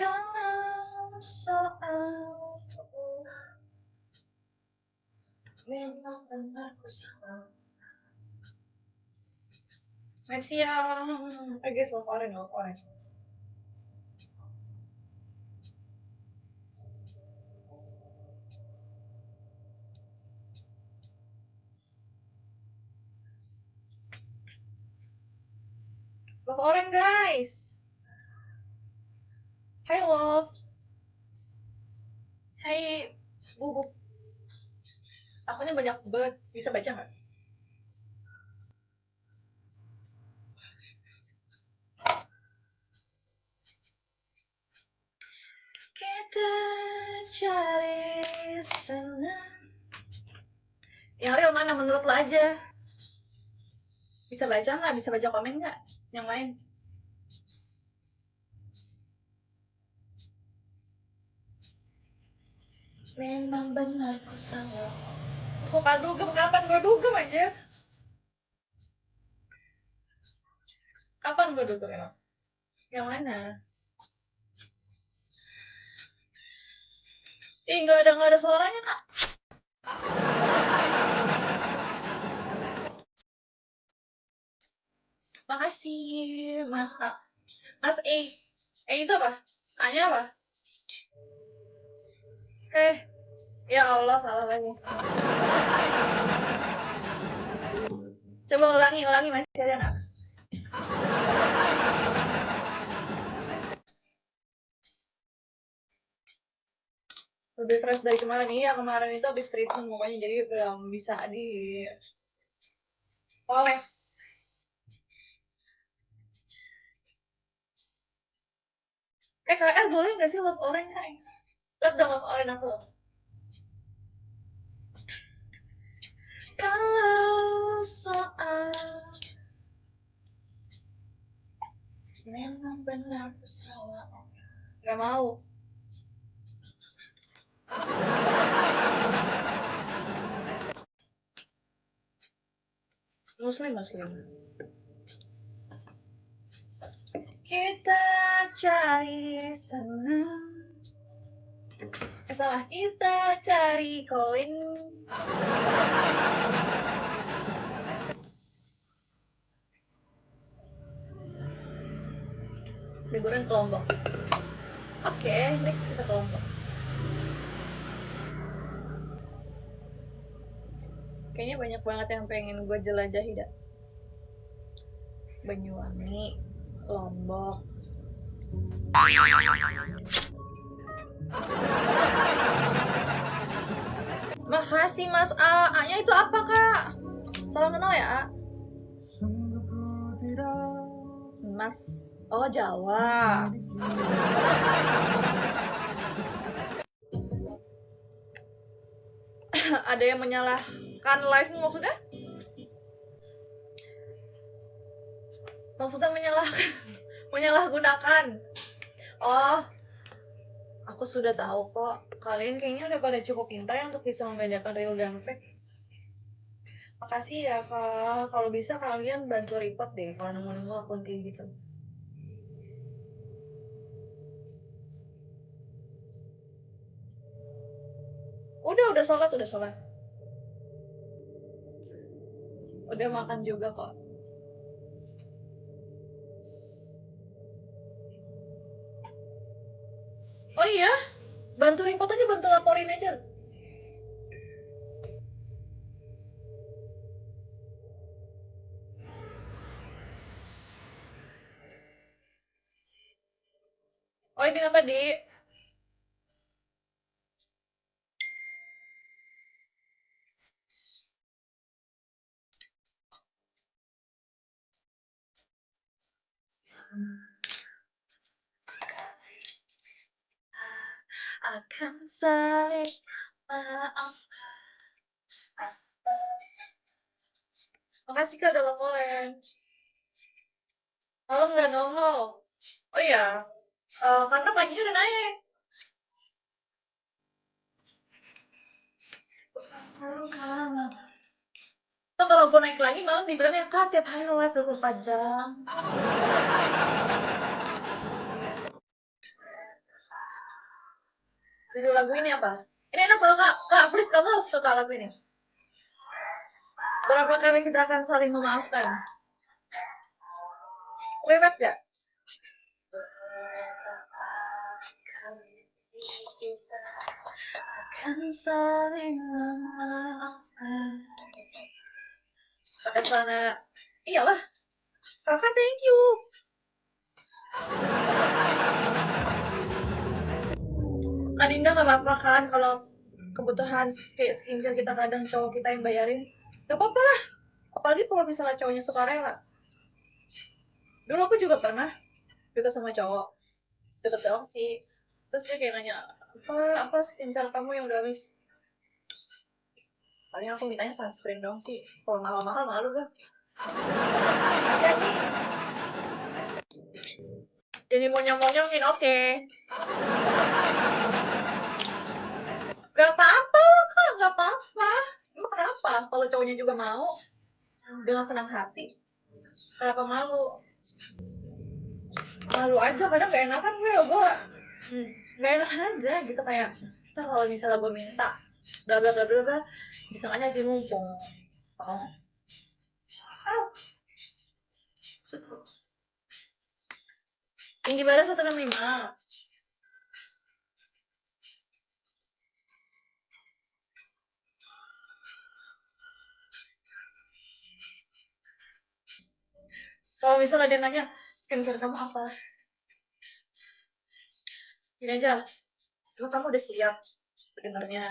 Kalau soal memang benar ku salah. Selamat siang. Guys, love orange, love orange. Love orange, guys. Hai, love. Hai, bubuk. Akunnya banyak banget. Bisa baca nggak? Kita cari senang. Yang real mana menurut lo aja? Bisa baca nggak? Bisa baca komen nggak? Yang lain? Memang benar ku salah. Suka dugem, kapan gue dugem aja? Kapan gue dugem emang? Yang mana? Ih, nggak ada suaranya, Kak. Makasih, Mas A. Mas E. Itu apa? A-nya apa? Ya Allah, salah lagi. Coba ulangi, masih ada nggak? Lebih fresh dari kemarin. Iya, kemarin itu habis treatment mukanya, jadi belum bisa di poles. KL boleh nggak sih love orange, guys? Love dong love orange aku. Kalau soal memang benar ku salah. Gak mau. Muslim. Kita cari senang. Salah, kita cari koin. Liburan ke Lombok. Oke, next kita ke Lombok. Kayaknya banyak banget yang pengen gue jelajahi dah. Banyuwangi, Lombok. Makasih Mas A. A-nya itu apa, Kak? Salam kenal ya, A. Mas. Oh, Jawa. Ada yang menyalahkan live-mu maksudnya? Maksudnya menyalahgunakan. Oh, aku sudah tahu kok. Kalian kayaknya udah pada cukup pintar ya untuk bisa membedakan real dan fake. Makasih ya, Kak. Kalau bisa kalian bantu report deh kalau nemu-nemu akun kayak gitu. Udah sholat. Udah makan juga kok. Oh iya? Bantu report aja, bantu laporin aja. Oh ini apa, Di? Akan saling maaf. Makasih Kak udah laporan. Malam nggak nongol. Oh iya, karena paginya udah naik. Tuh kalau mau naik lagi malam dibilangnya Kak tiap hari les 24 jam. Judul lagu ini apa? Ini enak banget kak. Kak, please kamu harus suka lagu ini. Berapa kali kita akan saling memaafkan? Lewat gak? Kita akan saling memaafkan. Pakai celana. Iyalah. Kakak thank you. Adinda gak apa-apa kan kalau kebutuhan kayak skincare kita kadang cowok kita yang bayarin. Gak apa-apa lah. Apalagi kalau misalnya cowoknya suka rela. Dulu aku juga pernah deket sama cowok. Deket doang sih. Terus dia kayak nanya, apa skincare kamu yang udah habis? Paling aku mintanya sunscreen dong sih. Kalau mahal-mahal malu gak? Jadi mau nyomong-nyomongin oke. Gak apa-apa lah kak, gak apa-apa. Emang kenapa? Kalau cowoknya juga mau dengan senang hati. Kenapa malu? Malu aja, kadang gak enakan gue gak enakan aja gitu kayak kita kalau misalnya gue minta bla bla bla bla bla disangkanya aja mumpung. Oh. Tinggi badan 165. Kalau misalnya dia nanya skincare kamu apa, gini aja, emang kamu udah siap sebenarnya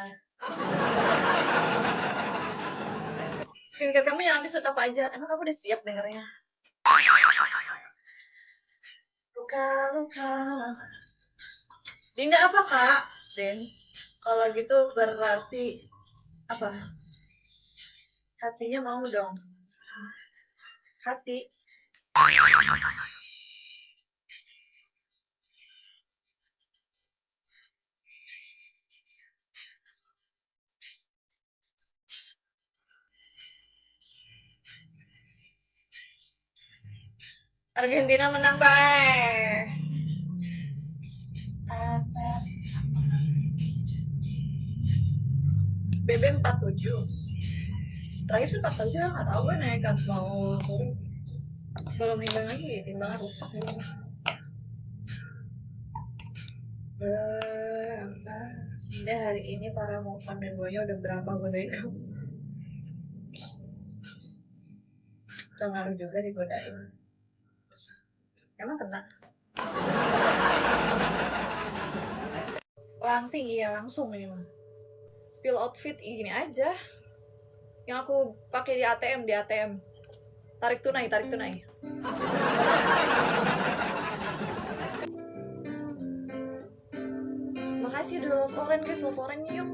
skincare kamu yang habis apa aja, emang kamu udah siap dengarnya. Luka-luka Dinda apa kak? Den, kalau gitu berarti apa? Hatinya mau dong. Hati. Argentina menang bae. Atas BB 47. Terakhir sih 47 nggak tahu gue naik kan mau turun. Belum nimbang lagi, timbangan rusak ya. Berapa? Dia hari ini para mau dan gue udah berapa gue dari kamu? Terpengaruh juga digodain. Emang kena? Langsing iya langsung ini mah. Spill outfit gini aja. Yang aku pakai di ATM. Tarik tunai. Makasih udah love orange guys, love orange yuk.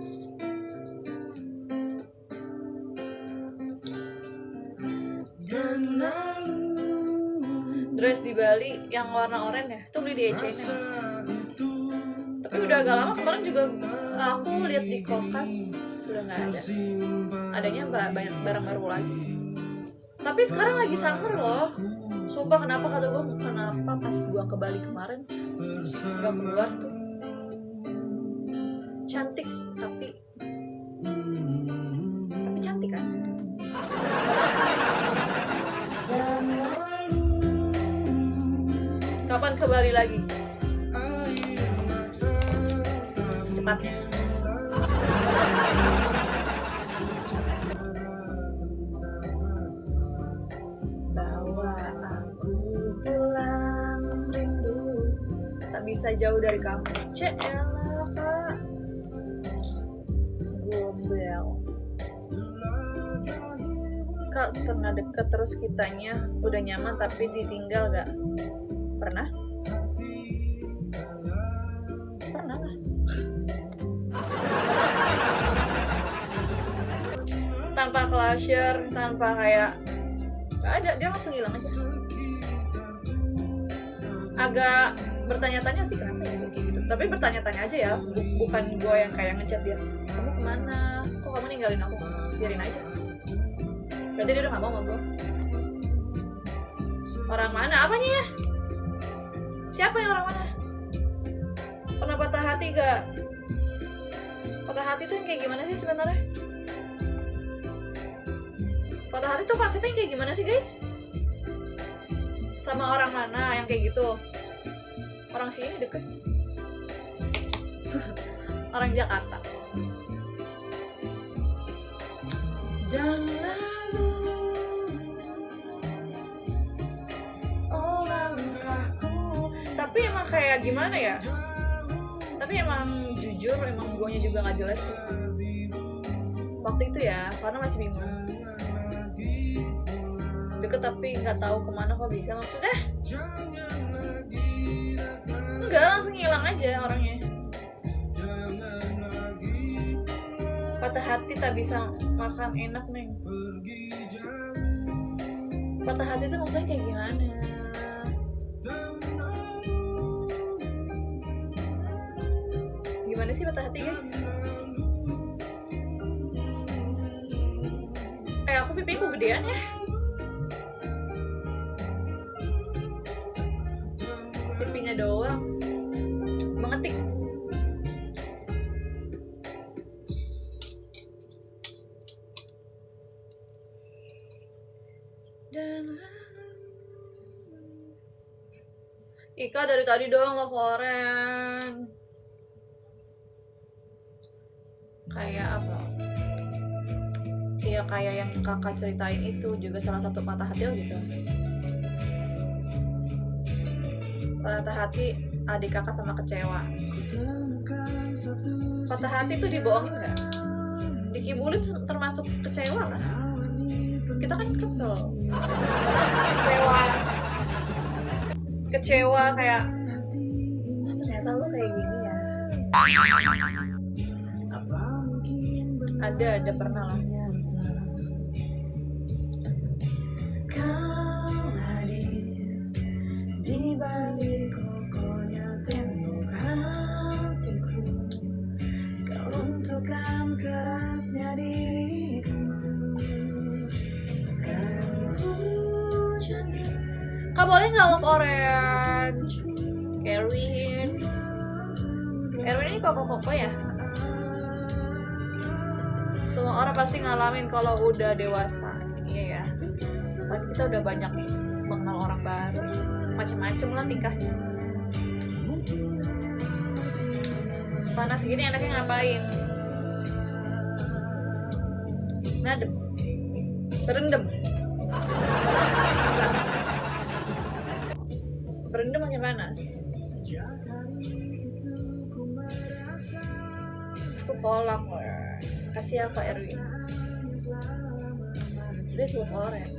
Dress di Bali yang warna oranye ya, itu beli di H&M. Tapi udah agak lama, kemarin juga aku lihat di Kokas udah nggak ada. Adanya banyak barang baru lagi. Tapi sekarang lagi summer loh. Sumpah kenapa kata gue, kenapa pas gue ke Bali kemarin gak keluar tuh. Cantik tapi cantik kan. Kapan ke Bali lagi? Secepatnya. Bawa aku pulang rindu, tak bisa jauh dari kamu. Cek elah kak. Gombel. Kak pernah deket terus kitanya udah nyaman tapi ditinggal gak? Pernah? Pernah lah. Tanpa closure, tanpa kayak gak ada, dia langsung hilang aja. Agak bertanya-tanya sih kenapa ya kayak gitu. Tapi bertanya-tanya aja ya, bukan gue yang kayak ngechat dia. Kamu kemana? Kok kamu ninggalin aku? Biarin aja. Berarti dia udah gak mau sama gue. Orang mana? Apanya ya? Siapa yang orang mana? Pernah patah hati gak? Patah hati tuh yang kayak gimana sih sebenarnya? Patah hati tuh konsepnya kayak gimana sih guys? Sama orang mana yang kayak gitu? Orang sini deket. Orang Jakarta. Dan lalu oh langkahku. Tapi emang kayak gimana ya? Tapi emang jujur, emang guanya juga gak jelas sih waktu itu ya, karena masih bingung. Deket tapi nggak tahu kemana kok bisa, maksudnya enggak, langsung hilang aja orangnya. Patah hati tak bisa makan enak neng. Patah hati itu maksudnya kayak gimana? Gimana sih patah hati guys? Aku pipiku gedean ya. Pipinya doang mengetik. Dan Ika dari tadi doang love orange. Kayak apa? Ya kayak yang kakak ceritain itu juga salah satu patah hati gitu. Patah hati adik kakak sama kecewa. Patah hati tuh dibohongin nggak? Dikibulin termasuk kecewa kan? Kita kan kesel. Kecewa kayak ternyata lu kayak gini ya. Ada pernah lah. Kau hadir di balik kokohnya tembok hatiku. Kau runtuhkan kerasnya diriku. Kan ku jadi. Kak boleh nggak love orange? Erwin ini koko ya? Semua orang pasti ngalamin kalau udah dewasa. Iya ya. Tadi kita udah banyak nih mengenal orang baru, macem-macem lah tingkahnya. Panas gini enaknya ngapain? Ngadem, berendam makin panas. Aku kolak, kasih apa Erwin? This love orange.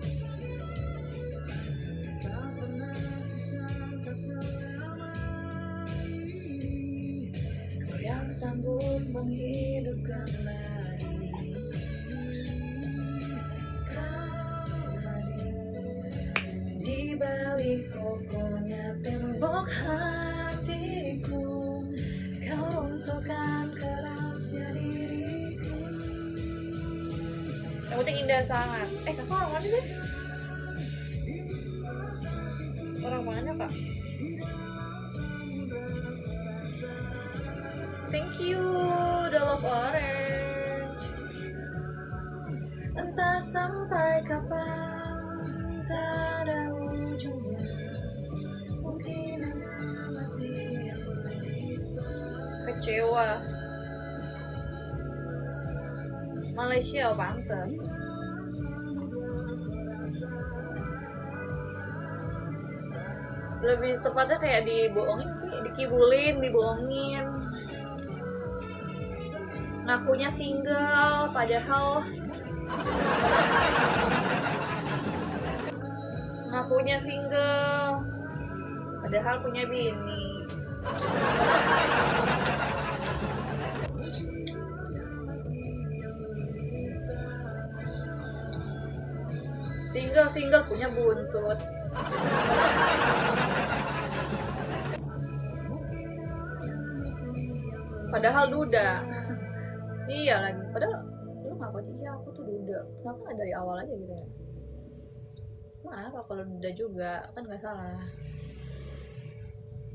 Kau yang sanggup menghidupkan lagi. Kau hadir di balik kokohnya tembok hatiku. Kau runtuhkan kerasnya diriku. Yang penting indah sangat. Kakak orang mana sih? Orang mana kak? Thank you, the love orange. Entah sampai kapan, tak ada ujungnya. Mungkin hanya mati yang bisa. Kecewa. Malaysia pantas. Lebih tepatnya kayak dibohongin sih, dikibulin, dibohongin. Ngakunya single, padahal ngakunya single, padahal punya bini. Single punya buntut. Padahal duda. Iya lagi. Padahal lu ngaku aja, iya aku tuh duda. Kenapa nggak dari awal aja gitu ya? Kenapa kalau duda juga kan nggak salah.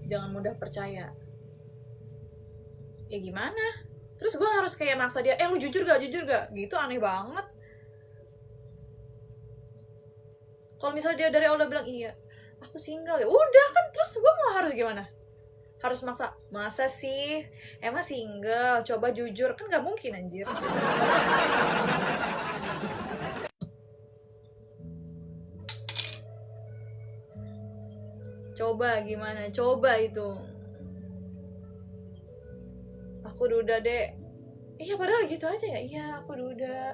Jangan mudah percaya. Ya gimana? terus gue harus kayak maksa dia, lu jujur gak gitu, aneh banget. Kalau misalnya dia dari awal bilang iya aku single, ya udah kan, terus gue mau harus gimana, harus maksa, masa sih emang single, coba jujur, kan gak mungkin anjir. Coba gimana, coba itu aku duda dek, iya padahal gitu aja ya, iya aku duda,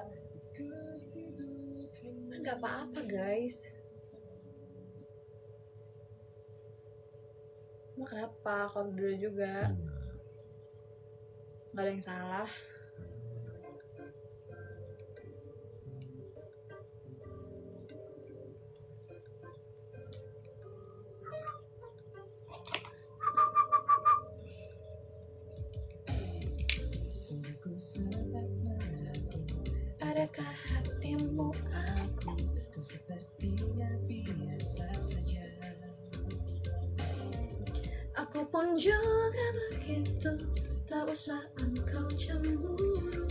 kan gak apa-apa guys. Emang kenapa kalau duda juga gak ada yang salah. Adakah hatimu aku sepertinya biasa saja, aku pun juga begitu, tak usah engkau cemburu.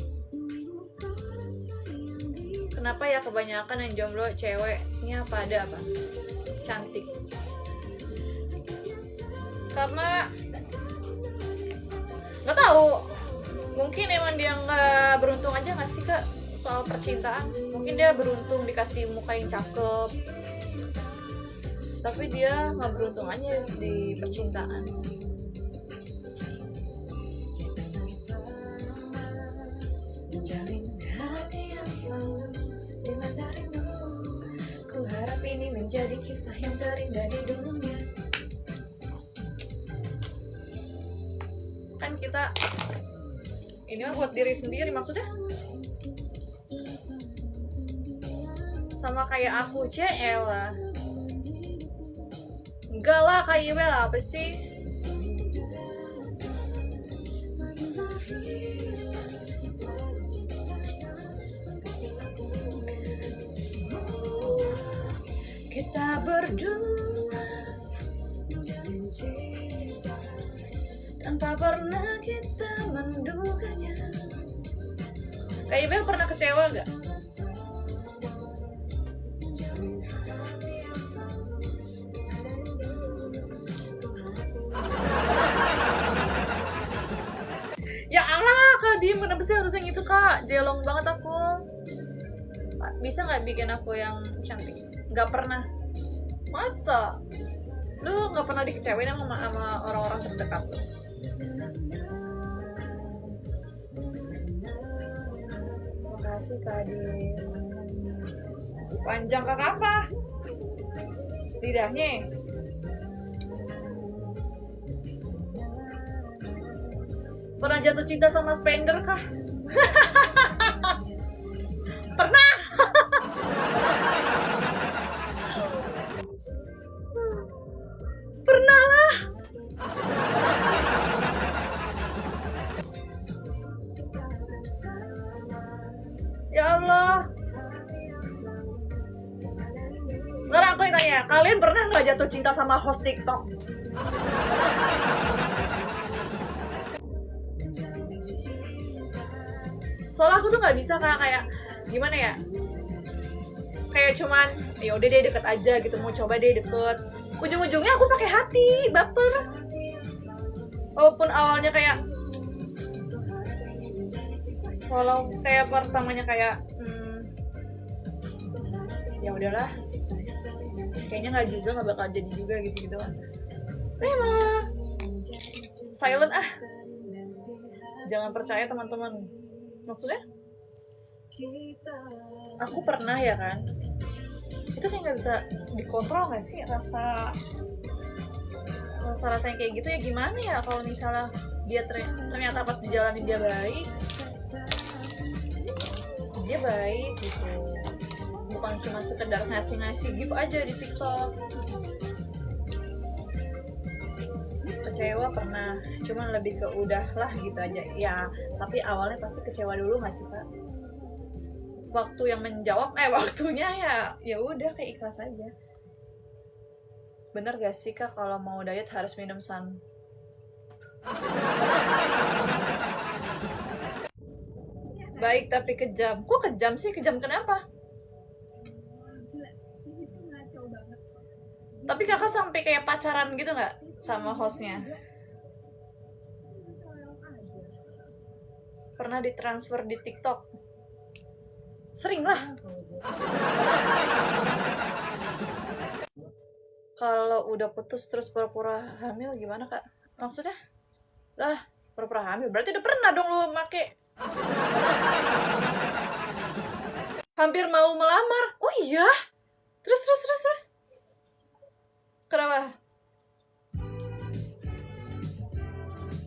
Kenapa ya kebanyakan yang jomblo ceweknya pada apa? Cantik. Karena nggak tahu, mungkin emang dia nggak beruntung aja nggak sih kak soal percintaan. Mungkin dia beruntung dikasih muka yang cakep, tapi dia nggak beruntung aja di percintaan. Menjalin hati yang selalu dilandarimu, ku harap ini menjadi kisah yang terindah di dunia. Kan kita ini mah buat diri sendiri maksudnya, sama kayak aku lah. Enggak lah, kayak Ibel apa sih? Kita berdua menjalin cinta tanpa pernah kita menduganya. Kak Ibel pernah kecewa gak? Ya Allah, Kak Dim, kenapa sih harusnya gitu Kak? Jelong banget aku. Bisa gak bikin aku yang cantik? Gak pernah. Masa? Lu gak pernah dikecewain sama orang-orang terdekat tuh? Makasih Kak Dim. Panjang Kak apa? Lidahnya. Pernah jatuh cinta sama spender kah? Pernah. Pernah lah. Ya Allah. Sekarang aku yang tanya, kalian pernah nggak jatuh cinta sama host TikTok? Soalnya aku tuh nggak bisa kayak gimana ya, kayak cuman ya udah deh deket aja gitu, mau coba deh deket, ujung-ujungnya aku pakai hati, baper. Walaupun awalnya kayak walau kayak pertamanya kayak ya udahlah, kayaknya nggak juga, nggak bakal jadi juga gitu kan. Malah silent ah. Jangan percaya teman-teman. Maksudnya aku pernah ya kan, itu kayak nggak bisa dikontrol nggak sih rasa yang kayak gitu ya. Gimana ya kalau misalnya dia ternyata pas dijalanin dia baik gitu, bukan cuma sekedar ngasih gift aja di TikTok. Kecewa pernah, cuman lebih ke udahlah gitu aja ya. Tapi awalnya pasti kecewa dulu nggak sih Kak? Waktu yang menjawab waktunya ya udah kayak ikhlas aja. Bener gak sih Kak kalau mau diet harus minum sun? Baik tapi kejam. Kok kejam sih? Kejam kenapa? Tapi kakak sampai kayak pacaran gitu nggak sama hostnya? Pernah ditransfer di TikTok? Sering lah. Kalau udah putus terus pura-pura hamil gimana kak? Maksudnya? Lah, pura-pura hamil berarti udah pernah dong lu make. Hampir mau melamar. Oh iya? Terus. Kenapa?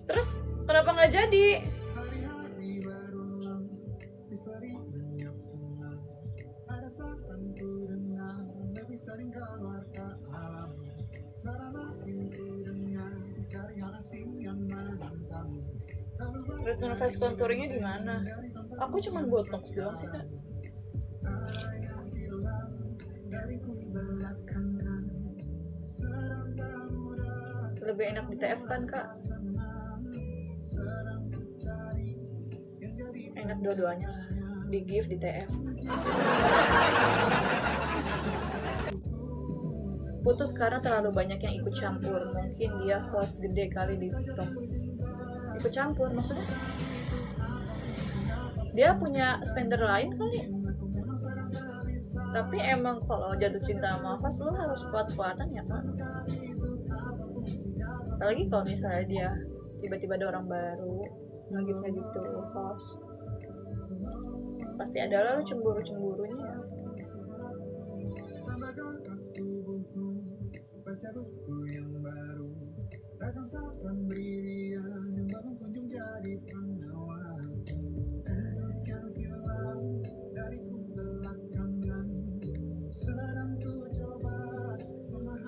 Terus kenapa nggak jadi? Treatment face contouringnya di mana? Aku cuma botox doang sih kak. Lebih enak di TF kan kak? Enak dua-duanya lah. Di gift di TF. Putus karena terlalu banyak yang ikut campur. Mungkin dia host gede kali di TikTok. Ikut campur maksudnya? Dia punya spender lain kali. Tapi emang kalau jatuh cinta sama host lu harus kuat-kuatan ya kan? Apalagi kalau misalnya dia tiba-tiba ada orang baru nge-gift tuh host, pasti ada lah lu cemburu-cemburunya.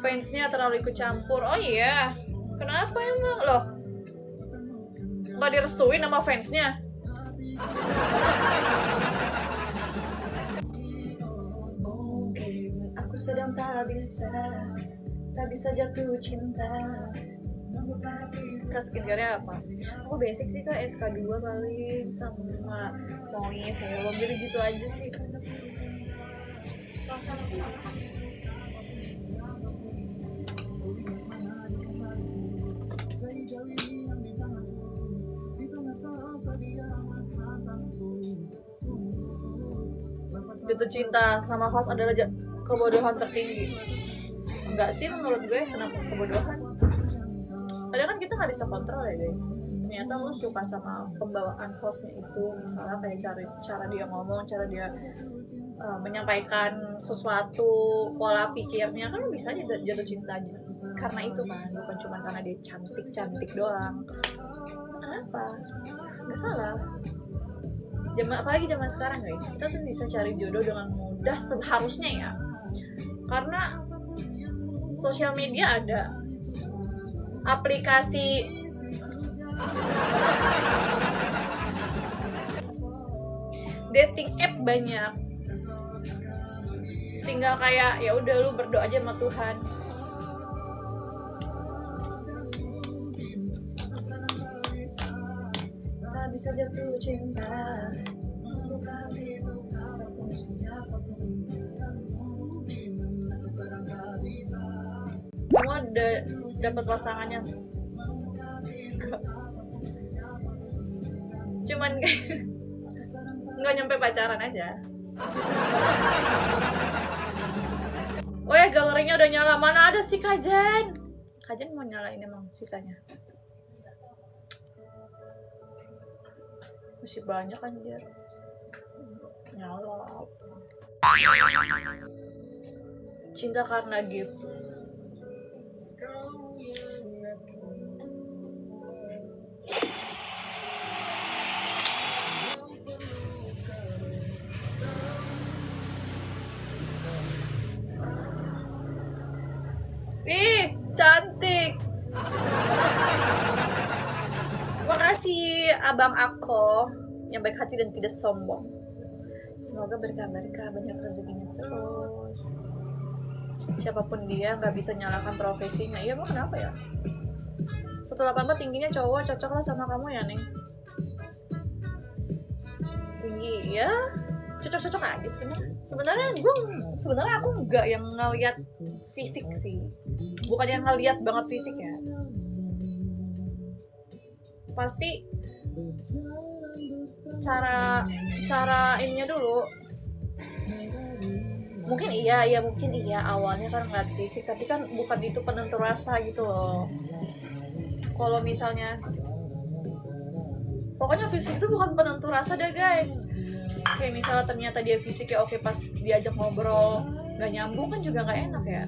Fansnya terlalu ikut campur. Oh iya, kenapa emang loh? Nggak direstuin sama fansnya? Aku sedang tak bisa jatuh cinta. Kak skincare apa? Aku basic sih kak, SK2 paling sama noise, helm gitu aja sih. Jatuh cinta sama host adalah kebodohan tertinggi. Enggak sih menurut gue, kenapa kebodohan? Padahal kan kita nggak bisa kontrol ya guys. Ternyata lu suka sama pembawaan hostnya itu, misalnya kayak cara dia ngomong, cara dia menyampaikan sesuatu, pola pikirnya, kan lu bisa aja jatuh cinta aja karena itu kan, bukan cuma karena dia cantik doang. Kenapa? Nggak salah. Apalagi zaman sekarang guys, kita tuh bisa cari jodoh dengan mudah seharusnya ya, karena sosial media ada, aplikasi dating app banyak, tinggal kayak ya udah lu berdoa aja sama Tuhan. Tak bisa jatuh cinta. Kamu udah dapat pasangannya? Cuman kayak nggak nyampe pacaran aja. Oh ya, galerinya udah nyala. Mana ada sih Kajen? Kajen mau nyalain emang sisanya. Masih banyak anjir. Nyala. Cinta karena gift. Ih, cantik. Makasih Abang Ako yang baik hati dan tidak sombong. Semoga berkah-berkah, banyak rezekinya terus. Siapapun dia nggak bisa nyalakan profesinya. Iya, mau kenapa ya? 184 tingginya cowok, cocok lah sama kamu ya Neng. tinggi ya, cocok-cocok aja sebenarnya aku nggak yang ngeliat fisik sih, bukan yang ngeliat banget fisik ya, pasti cara ininya dulu. Mungkin iya awalnya kan ngeliat fisik, tapi kan bukan itu penentu rasa gitu loh. Kalau misalnya pokoknya fisik itu bukan penentu rasa deh guys. Kayak misalnya ternyata dia fisiknya oke, pas diajak ngobrol gak nyambung kan juga gak enak ya.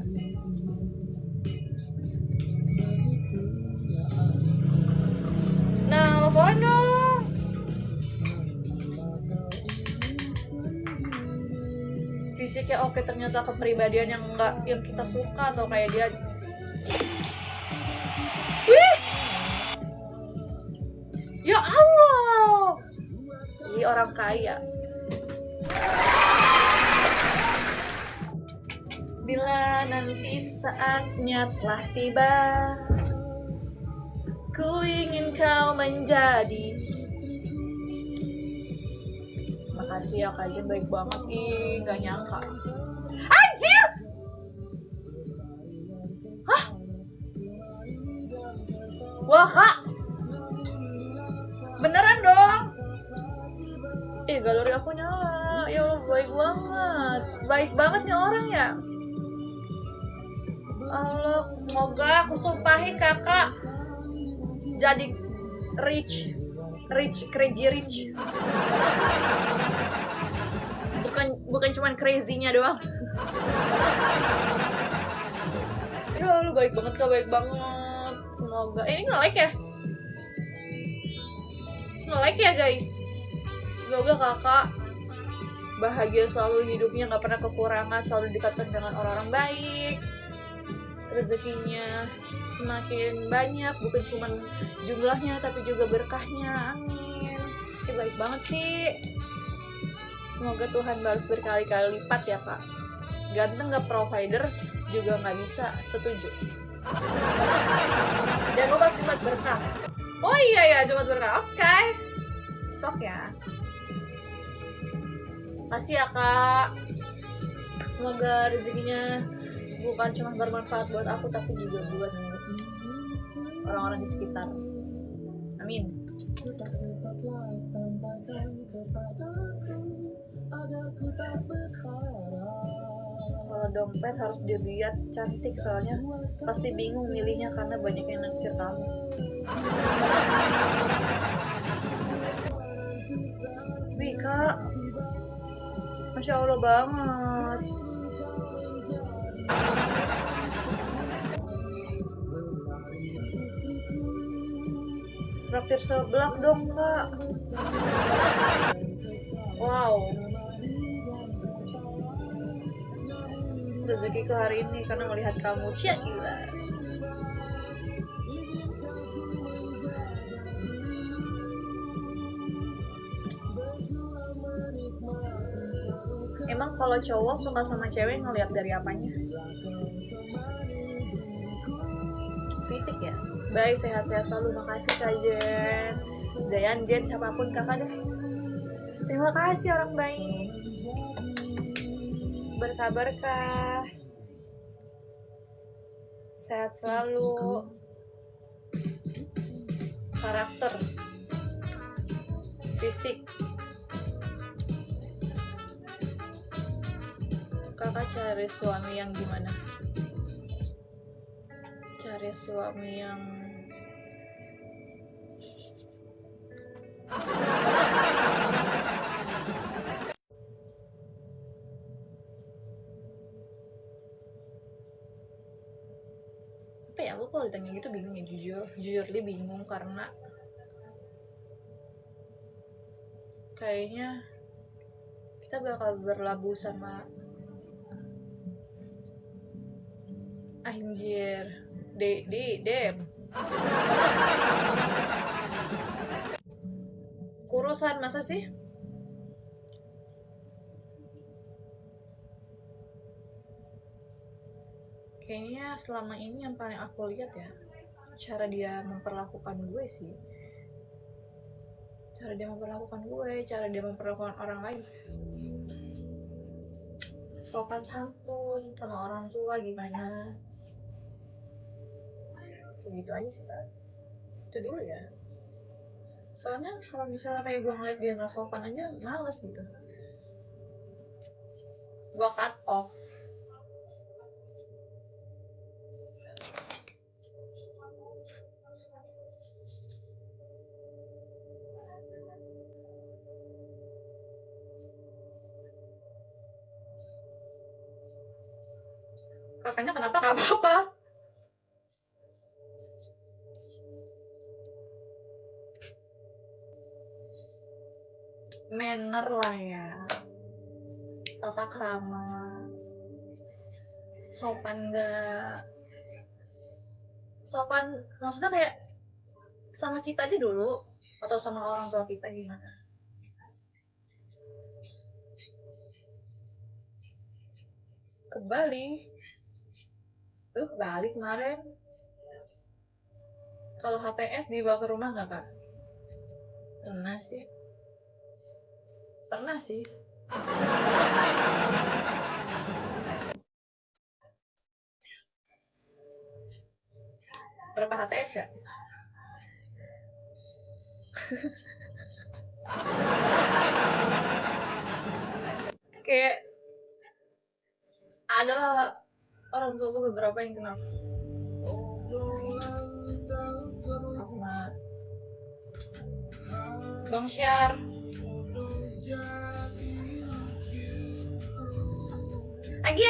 Nah, teleponin dong. Fisiknya oke, ternyata kepribadian yang kita suka, atau kayak dia, wih, ya Allah, ini orang kaya. Bila nanti saatnya telah tiba, ku ingin kau menjadi. Makasih ya Kak Jen, baik banget. Ih, gak nyangka. Anjir! Hah? Wah Kak, beneran dong? Galeri aku nyala. Ya Allah, baik banget nih orang ya. Allah, semoga aku sumpahin kakak jadi crazy rich. Bukan cuman crazy-nya doang. Ya lu baik banget Kak, baik banget. Semoga ini nge-like ya guys. Semoga kakak bahagia selalu hidupnya, gak pernah kekurangan, selalu dikatakan dengan orang-orang baik, rezekinya semakin banyak, bukan cuma jumlahnya tapi juga berkahnya, amin. Baik banget sih. Semoga Tuhan balas berkali-kali lipat ya Kak. Ganteng gak provider juga gak bisa setuju. Dan lupa Jumat berkah. Oh iya ya, Jumat berkah. Oke. Besok ya. Makasih ya Kak. Semoga rezekinya bukan cuma bermanfaat buat aku, tapi juga buat orang-orang di sekitar. Amin. Kalau dompet harus dilihat cantik, soalnya pasti bingung milihnya karena banyak yang naksir kamu. Wih Kak, Masya Allah banget. Traktir sebelah dong Kak. Wow, rezekiku hari ini karena melihat kamu. Cia gila. Emang kalau cowok suka sama cewek ngelihat dari apanya? Fisik ya? Baik, sehat-sehat selalu. Makasih Kak Jen, Dayan, Jen, siapapun kakak deh. Terima kasih orang baik. Berkah-berkah. Sehat selalu. Karakter, fisik. Kakak cari suami yang gimana? Cari suami yang apa ya? Aku kalau ditanya gitu bingung ya, jujur bingung, karena kayaknya kita bakal berlabuh sama anjir Dem kurusan, masa sih? Kayaknya selama ini yang paling aku lihat ya, cara dia memperlakukan gue sih, cara dia memperlakukan gue, cara dia memperlakukan orang lain, sopan santun sama orang tua gimana, gitu aja sih Kak. Itu dulu ya, soalnya kalau misalnya kayak gue ngeliat dia nggak sopan aja males gitu, gue cut off. Kakaknya kenapa? Gak apa-apa. Manner lah ya, tata krama, sopan gak sopan, maksudnya kayak sama kita aja dulu atau sama orang tua kita gimana. Ke Bali tuh, Bali kemarin kalau HTS dibawa ke rumah nggak Kak? Pernah sih, pernah sih. Berapa HTS ya? Kayak adalah orang tua gue beberapa yang kenal sama Bang Syar. Agi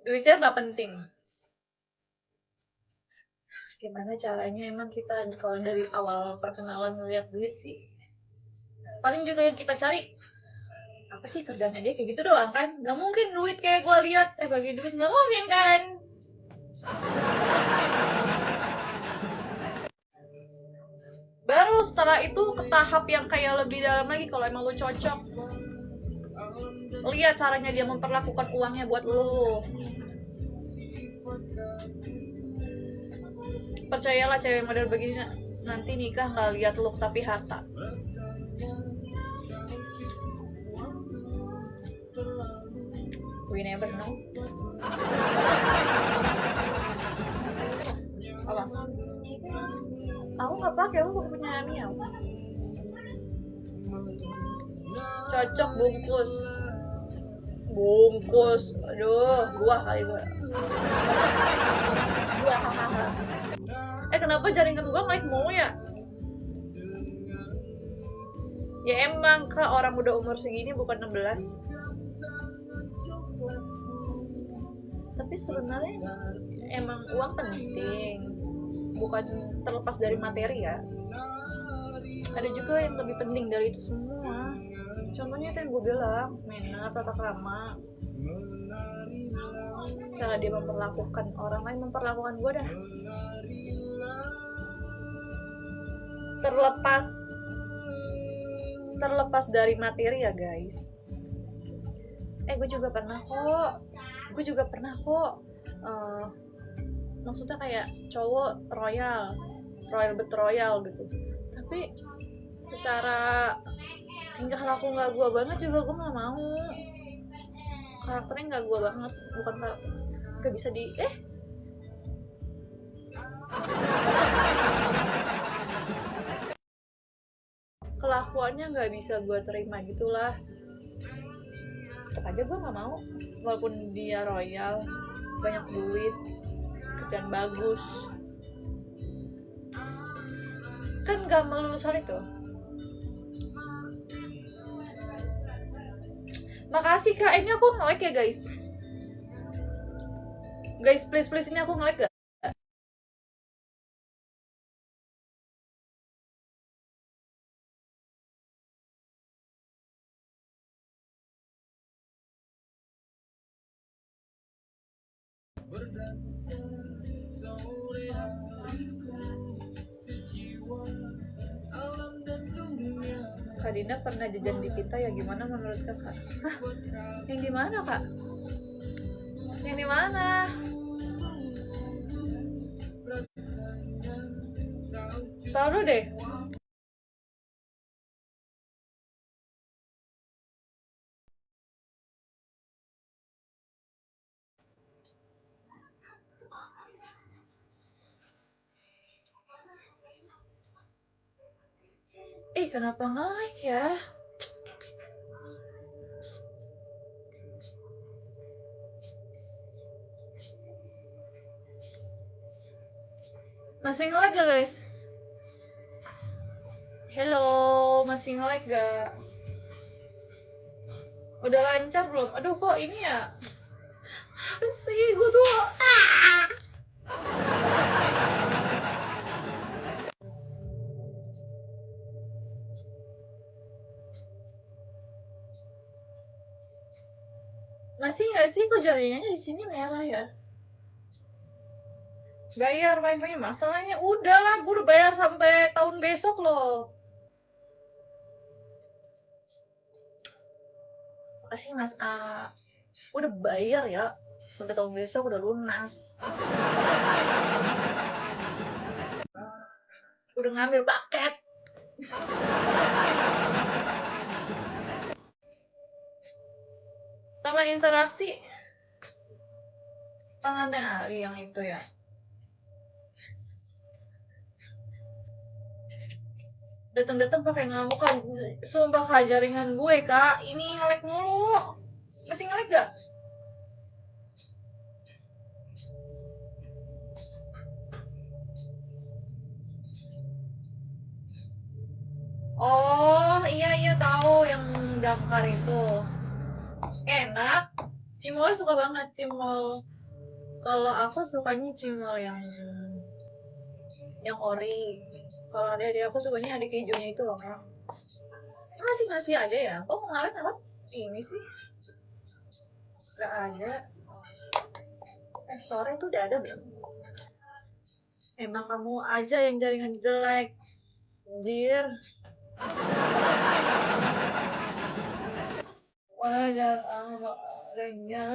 duitnya nggak penting, gimana caranya emang kita kalau dari awal perkenalan ngeliat duit sih, paling juga yang kita cari apa sih kerjanya dia kayak gitu doang kan, nggak mungkin duit kayak gue lihat bagi duit, nggak mungkin kan. Baru setelah itu ke tahap yang kayak lebih dalam lagi, kalau emang lo cocok, lihat caranya dia memperlakukan uangnya buat lo. Percayalah cewek model begini nanti nikah nggak lihat look tapi harta. We never know. Apa? Aku nggak pakai, aku punya Miao. Cocok bungkus. Aduh, buah kali gue. Buah, hahaha. Kenapa jaringan gue naik mulu ya? Ya emang Kak, orang udah umur segini bukan 16. Tapi sebenarnya emang uang penting, bukan terlepas dari materi ya. Ada juga yang lebih penting dari itu semua. Contohnya itu yang gue bilang, manner, tata krama, cara dia memperlakukan orang lain, memperlakukan gue dah. Terlepas dari materi ya guys. Gue juga pernah kok maksudnya kayak cowok royal gitu, tapi secara tingkah laku nggak gue banget juga gue nggak mau, karakternya nggak gue banget, bukan nggak bisa di kelakuannya nggak bisa gue terima gitulah. Tetap aja gue nggak mau, walaupun dia royal, banyak duit, kerjaan bagus, kan nggak melulu soal itu. Makasih Kak, ini aku nge-like ya guys. Guys please ini aku nge-like gak? Kak Dinda pernah jajan di kita ya, gimana menurut kakak? Hah? Yang di mana Kak? Yang di mana? Taruh deh. Kenapa nge-like ya? Masih nge-like gak guys? Hello, masih nge-like gak? Udah lancar belum? Aduh kok ini ya? Apa sih? Gue tuh masih nggak sih kok jaringannya di sini merah ya? Bayar wifi masalahnya udah lah, gue udah bayar sampai tahun besok loh. Makasih Mas A. Udah bayar ya, sampai tahun besok udah lunas. Udah ngambil paket. Sama interaksi tangannya Ali yang itu ya. Datang-datang pakai ngamuk kan, sumpah kak jaringan gue kak, ini nge-lag mulu. Masih nge-lag gak? Oh iya iya tahu yang damkar itu enak. Cimol suka banget cimol. Kalau aku sukanya cimol yang ori. Kalau dia aku sukanya ada kejunya itu loh kak. Masih ada ya? Oh kemarin apa? Ini sih nggak ada. Sore tuh udah ada belum? Emang kamu aja yang jaringan jelek, anjir. Wajar adanya.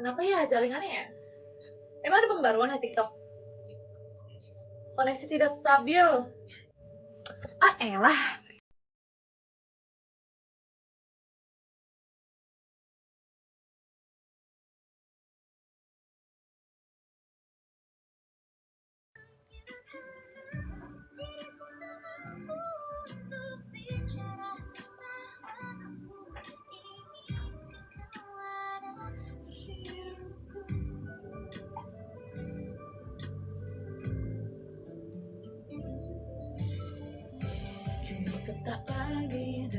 Kenapa ya jaringannya ya? Emang ada pembaruan ya TikTok? Koneksi tidak stabil. Elah. Kini tak lagi